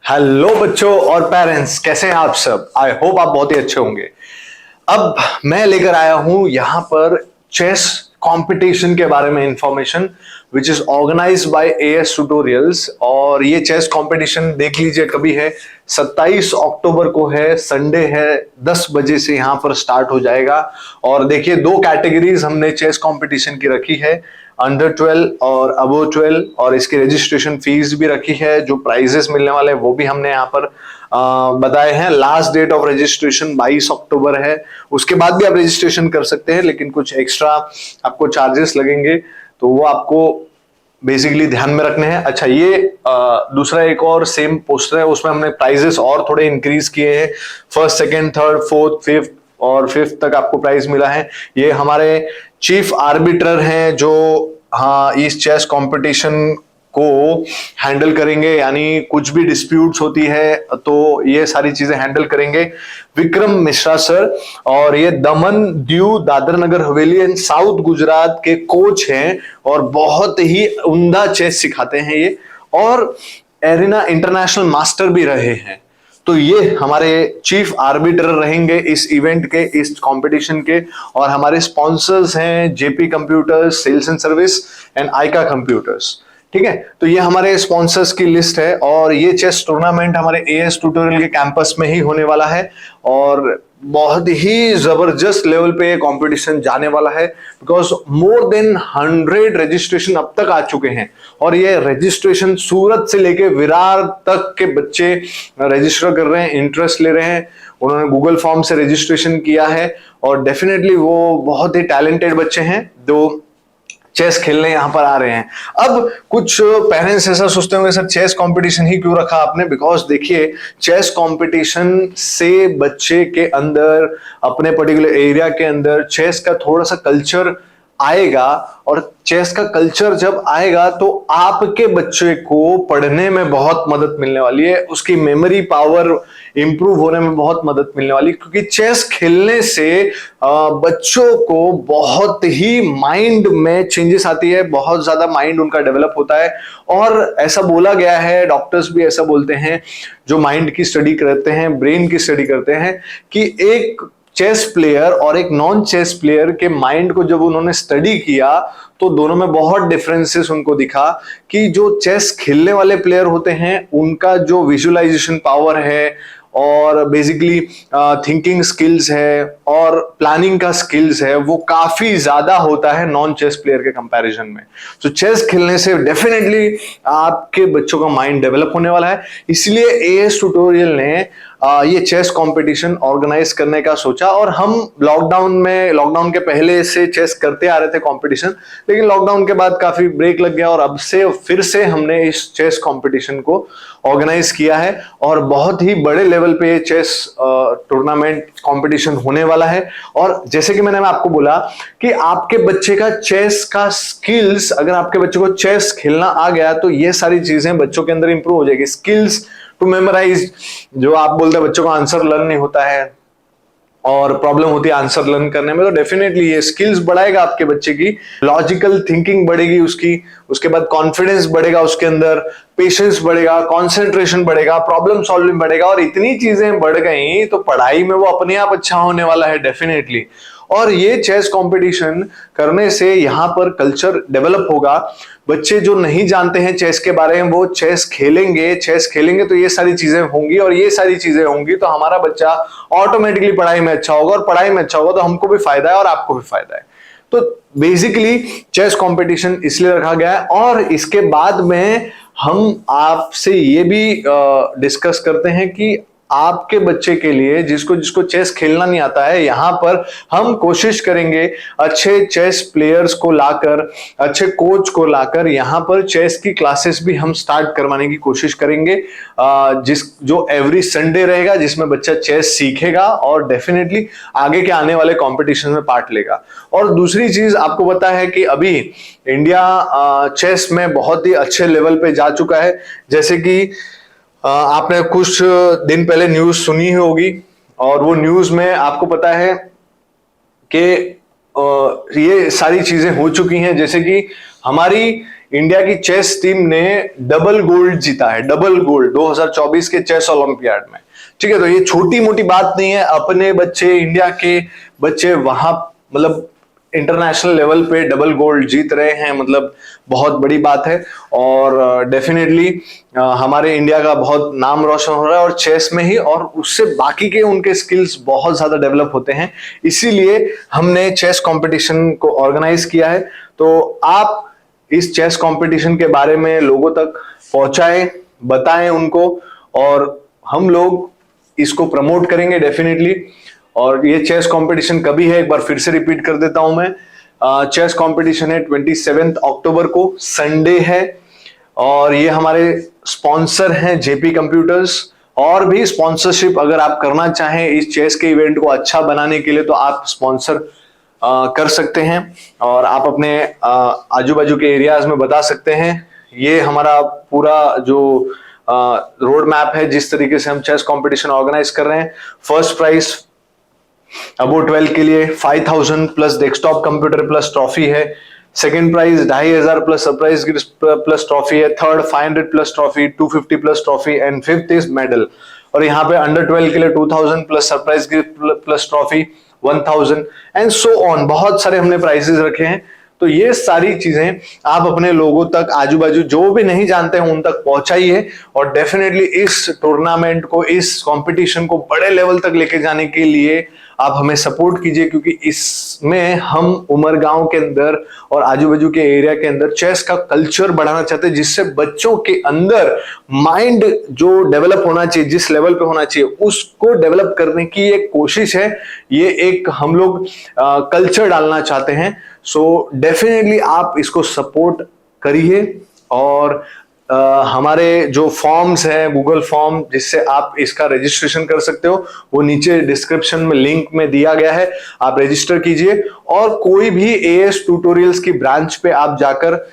Hello बच्चों और parents, कैसे हैं आप सब। आई होप आप बहुत ही अच्छे होंगे। अब मैं लेकर आया हूं यहां पर चेस कंपटीशन के बारे में information which is organized by AS tutorials. और ये चेस कंपटीशन देख लीजिए कभी है, 27 अक्टूबर को है, संडे है, 10 बजे से यहां पर स्टार्ट हो जाएगा। और देखिए दो कैटेगरीज हमने चेस कंपटीशन की रखी है, अंडर 12 और अबो 12, और इसकी रजिस्ट्रेशन फीस भी रखी है। जो प्राइजेस मिलने वाले हैं वो भी हमने यहाँ पर बताए हैं। लास्ट डेट ऑफ रजिस्ट्रेशन 22 अक्टूबर है। उसके बाद भी आप रजिस्ट्रेशन कर सकते हैं, लेकिन कुछ एक्स्ट्रा आपको चार्जेस लगेंगे, तो वो आपको बेसिकली ध्यान में रखने हैं। अच्छा, ये दूसरा एक और सेम पोस्टर है, उसमें हमने प्राइजेस और थोड़े इंक्रीज किए हैं। First, second, third, fourth, fifth और फिफ्थ तक आपको प्राइज मिला है। ये हमारे चीफ आर्बिटर हैं जो इस चेस कंपटीशन को हैंडल करेंगे, यानी कुछ भी डिस्प्यूट्स होती है तो ये सारी चीजें हैंडल करेंगे विक्रम मिश्रा सर। और ये दमन, दीव, दादर नगर हवेली एंड साउथ गुजरात के कोच हैं और बहुत ही उम्दा चेस सिखाते हैं ये, और एरिना इंटरनेशनल मास्टर भी रहे हैं। तो ये हमारे चीफ आर्बिटर रहेंगे इस इवेंट के, इस कंपटीशन के। और हमारे स्पॉन्सर्स हैं JP computers, sales and service and आइका कंप्यूटर्स। ठीक है, तो ये हमारे स्पॉन्सर्स की लिस्ट है। और ये चेस टूर्नामेंट हमारे एएस ट्यूटोरियल के कैंपस में ही होने वाला है और बहुत ही जबरदस्त लेवल पे ये कंपटीशन जाने वाला है, बिकॉज मोर देन 100 रजिस्ट्रेशन अब तक आ चुके हैं। और ये रजिस्ट्रेशन सूरत से लेके विरार तक के बच्चे रजिस्टर कर रहे हैं, इंटरेस्ट ले रहे हैं। उन्होंने गूगल फॉर्म से रजिस्ट्रेशन किया है और डेफिनेटली वो बहुत ही टैलेंटेड बच्चे हैं जो चेस खेलने यहां पर आ रहे हैं। अब कुछ पेरेंट्स ऐसा सोचते होंगे, सर चेस कंपटीशन ही क्यों रखा आपने? बिकॉज देखिए, चेस कंपटीशन से बच्चे के अंदर, अपने पर्टिकुलर एरिया के अंदर चेस का थोड़ा सा कल्चर आएगा। और चेस का कल्चर जब आएगा तो आपके बच्चे को पढ़ने में बहुत मदद मिलने वाली है, उसकी मेमोरी पावर इंप्रूव होने में बहुत मदद मिलने वाली है। क्योंकि चेस खेलने से बच्चों को बहुत ही माइंड में चेंजेस आती है, बहुत ज्यादा माइंड उनका डेवलप होता है। और ऐसा बोला गया है, डॉक्टर्स भी ऐसा बोलते हैं जो माइंड की स्टडी करते हैं, ब्रेन की स्टडी करते हैं, कि एक चेस प्लेयर और एक नॉन चेस प्लेयर के माइंड को जब उन्होंने स्टडी किया तो दोनों में बहुत डिफरेंसेस उनको दिखा। कि जो चेस खेलने वाले प्लेयर होते हैं उनका जो विजुअलाइजेशन पावर है और बेसिकली थिंकिंग स्किल्स है और प्लानिंग का स्किल्स है, वो काफी ज्यादा होता है नॉन चेस प्लेयर के कंपैरिजन में। तो चेस खेलने से डेफिनेटली आपके बच्चों का माइंड डेवलप होने वाला है। इसलिए एएस ट्यूटोरियल ने ये चेस कंपटीशन ऑर्गेनाइज करने का सोचा। और हम लॉकडाउन के पहले से चेस करते आ रहे थे कंपटीशन, लेकिन लॉकडाउन के बाद काफी ब्रेक लग गया और अब से फिर से हमने इस चेस कंपटीशन को ऑर्गेनाइज किया है। और बहुत ही बड़े लेवल पे चेस टूर्नामेंट कंपटीशन होने वाला है। और जैसे कि मैंने आपको बोला कि आपके बच्चे का चेस का स्किल्स, अगर आपके बच्चे को चेस खेलना आ गया तो ये सारी चीजें बच्चों के अंदर इंप्रूव हो जाएगी। स्किल्स टू मेमोराइज, जो आप बोलते हैं बच्चों को आंसर लर्न नहीं होता है और प्रॉब्लम होती है आंसर लर्न करने में, तो डेफिनेटली ये स्किल्स बढ़ाएगा आपके बच्चे की, लॉजिकल थिंकिंग बढ़ेगी उसकी, उसके बाद कॉन्फिडेंस बढ़ेगा उसके अंदर, पेशेंस बढ़ेगा, कंसंट्रेशन बढ़ेगा, प्रॉब्लम सॉल्विंग बढ़ेगा। और इतनी चीजें बढ़ गई तो पढ़ाई में वो अपने आप अच्छा होने वाला है डेफिनेटली। और ये चेस कंपटीशन करने से यहाँ पर कल्चर डेवलप होगा। बच्चे जो नहीं जानते हैं चेस के बारे में वो चेस खेलेंगे तो ये सारी चीजें होंगी, और ये सारी चीजें होंगी तो हमारा बच्चा ऑटोमेटिकली पढ़ाई में अच्छा होगा, और पढ़ाई में अच्छा होगा तो हमको भी फायदा है और आपको भी फायदा है। तो बेसिकली चेस कंपटीशन इसलिए रखा गया है। और इसके बाद में हम आपसे ये भी डिस्कस करते हैं कि आपके बच्चे के लिए, जिसको चेस खेलना नहीं आता है, यहां पर हम कोशिश करेंगे अच्छे चेस प्लेयर्स को लाकर, अच्छे कोच को लाकर यहां पर चेस की क्लासेस भी हम स्टार्ट करवाने की कोशिश करेंगे, जो एवरी संडे रहेगा, जिसमें बच्चा चेस सीखेगा और डेफिनेटली आगे के आने वाले कॉम्पिटिशन में पार्ट लेगा। और दूसरी चीज आपको पता है कि अभी इंडिया चेस में बहुत ही अच्छे लेवल पे जा चुका है। जैसे कि आपने कुछ दिन पहले न्यूज सुनी होगी, और वो न्यूज में आपको पता है कि ये सारी चीजें हो चुकी हैं। जैसे कि हमारी इंडिया की चेस टीम ने डबल गोल्ड जीता है, डबल गोल्ड 2024 के चेस ओलंपियाड में। ठीक है, तो ये छोटी मोटी बात नहीं है, अपने बच्चे, इंडिया के बच्चे वहां मतलब इंटरनेशनल लेवल पे डबल गोल्ड जीत रहे हैं, मतलब बहुत बड़ी बात है। और डेफिनेटली हमारे इंडिया का बहुत नाम रोशन हो रहा है और चेस में ही, और उससे बाकी के उनके स्किल्स बहुत ज्यादा डेवलप होते हैं। इसीलिए हमने चेस कंपटीशन को ऑर्गेनाइज किया है। तो आप इस चेस कंपटीशन के बारे में लोगों तक पहुंचाएं, बताएं उनको, और हम लोग इसको प्रमोट करेंगे डेफिनेटली। और ये चेस कंपटीशन कभी है, एक बार फिर से रिपीट कर देता हूं मैं। चेस कंपटीशन है 27 अक्टूबर को, संडे है। और ये हमारे स्पॉन्सर हैं जेपी कंप्यूटर्स। और भी स्पॉन्सरशिप अगर आप करना चाहें इस चेस के इवेंट को अच्छा बनाने के लिए, तो आप स्पॉन्सर कर सकते हैं और आप अपने आजू बाजू के एरियाज में बता सकते हैं। ये हमारा पूरा जो रोड मैप है, जिस तरीके से हम चेस कंपटीशन ऑर्गेनाइज कर रहे हैं। फर्स्ट प्राइज अबो 12 के लिए 5000 plus desktop computer plus trophy है। Second prize 2500 plus surprise plus trophy है। Third 500 plus trophy, 250 plus trophy and fifth is medal. और यहाँ पे अंडर 12 के लिए 2000 plus surprise plus trophy 1000 and so on. बहुत सारे हमने प्राइजेस रखे हैं। तो ये सारी चीजें आप अपने लोगों तक, आजू बाजू जो भी नहीं जानते हैं उन तक पहुंचाइए। और डेफिनेटली इस टूर्नामेंट को, इस कंपटीशन को बड़े लेवल तक लेके जाने के लिए आप हमें सपोर्ट कीजिए, क्योंकि इसमें हम उमरगांव के अंदर और आजू बाजू के एरिया के अंदर चेस का कल्चर बढ़ाना चाहते हैं, जिससे बच्चों के अंदर माइंड जो डेवलप होना चाहिए, जिस लेवल पे होना चाहिए, उसको डेवलप करने की एक कोशिश है। ये एक हम लोग कल्चर डालना चाहते हैं। सो डेफिनेटली आप इसको सपोर्ट करिए। और हमारे जो फॉर्म्स हैं, गूगल फॉर्म, जिससे आप इसका रजिस्ट्रेशन कर सकते हो, वो नीचे डिस्क्रिप्शन में लिंक में दिया गया है, आप रजिस्टर कीजिए। और कोई भी एएस ट्यूटोरियल्स की ब्रांच पे आप जाकर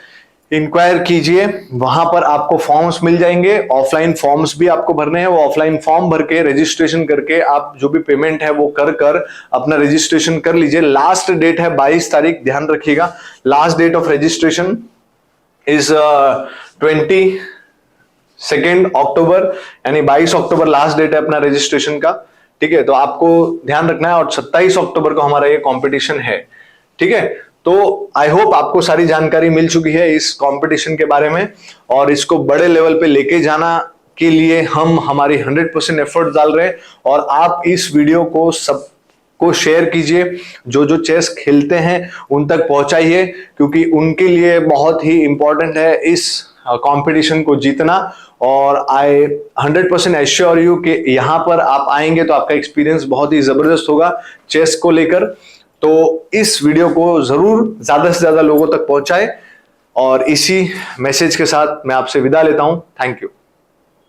इंक्वायर कीजिए, वहां पर आपको फॉर्म्स मिल जाएंगे। ऑफलाइन फॉर्म्स भी आपको भरने हैं, वो ऑफलाइन फॉर्म भर के रजिस्ट्रेशन करके आप जो भी पेमेंट है वो कर अपना रजिस्ट्रेशन कर लीजिए। लास्ट डेट है 22 तारीख, ध्यान रखिएगा। Last date of registration is 22 October, यानी 22 अक्टूबर लास्ट डेट है अपना रजिस्ट्रेशन का। ठीक है, तो आपको ध्यान रखना है। और 27 अक्टूबर को हमारा ये कंपटीशन है। ठीक है, तो आई होप आपको सारी जानकारी मिल चुकी है इस कंपटीशन के बारे में। और इसको बड़े लेवल पे लेके जाना के लिए हम हमारी 100% एफर्ट डाल रहे हैं। और आप इस वीडियो को सबको शेयर कीजिए, जो जो चेस खेलते हैं उन तक पहुंचाइए, क्योंकि उनके लिए बहुत ही इंपॉर्टेंट है इस कंपटीशन को जीतना। और आई 100% एश्योर यू कि यहाँ पर आप आएंगे तो आपका एक्सपीरियंस बहुत ही जबरदस्त होगा चेस को लेकर। तो इस वीडियो को जरूर ज्यादा से ज्यादा लोगों तक पहुंचाएं। और इसी मैसेज के साथ मैं आपसे विदा लेता हूं। Thank you.